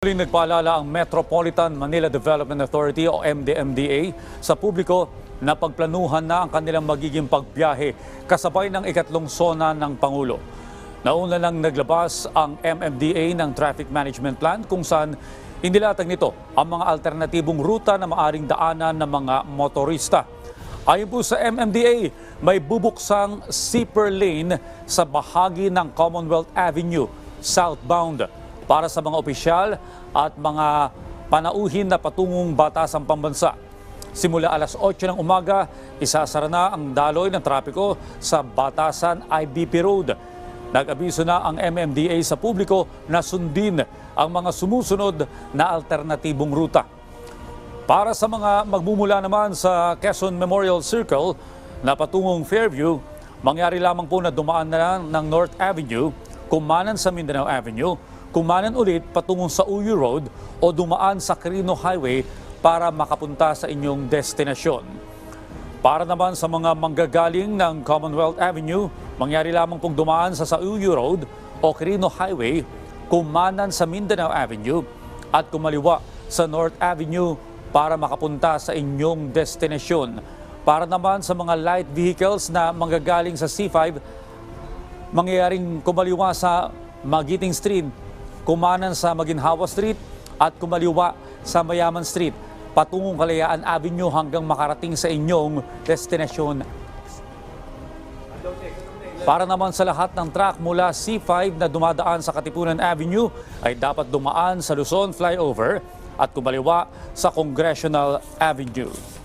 Muling nagpaalala ang Metropolitan Manila Development Authority o MDMDA sa publiko na pagplanuhan na ang kanilang magiging pagbiyahe kasabay ng ikatlong SONA ng Pangulo. Nauna lang naglabas ang MMDA ng Traffic Management Plan kung saan inilatag nito ang mga alternatibong ruta na maaring daanan ng mga motorista. Ayon po sa MMDA, may bubuksang zipper lane sa bahagi ng Commonwealth Avenue southbound para sa mga opisyal at mga panauhin na patungong batasang pambansa. Simula alas 8 ng umaga, isasara na ang daloy ng trapiko sa Batasan IBP Road. Nag-abiso na ang MMDA sa publiko na sundin ang mga sumusunod na alternatibong ruta. Para sa mga magmumula naman sa Quezon Memorial Circle na patungong Fairview, mangyari lamang po na dumaan na ng North Avenue, kumanan sa Mindanao Avenue, kumanan ulit patungong sa Uyu Road o dumaan sa Quirino Highway para makapunta sa inyong destinasyon. Para naman sa mga manggagaling ng Commonwealth Avenue, mangyari lamang pong dumaan sa Uyu Road o Quirino Highway, kumanan sa Mindanao Avenue at kumaliwa sa North Avenue para makapunta sa inyong destinasyon. Para naman sa mga light vehicles na manggagaling sa C5, mangyayaring kumaliwa sa Magiting Street, kumanan sa Maginhawa Street at kumaliwa sa Mayaman Street, patungong Kalayaan Avenue hanggang makarating sa inyong destinasyon. Para naman sa lahat ng truck mula C5 na dumadaan sa Katipunan Avenue ay dapat dumaan sa Luzon Flyover at kumaliwa sa Congressional Avenue.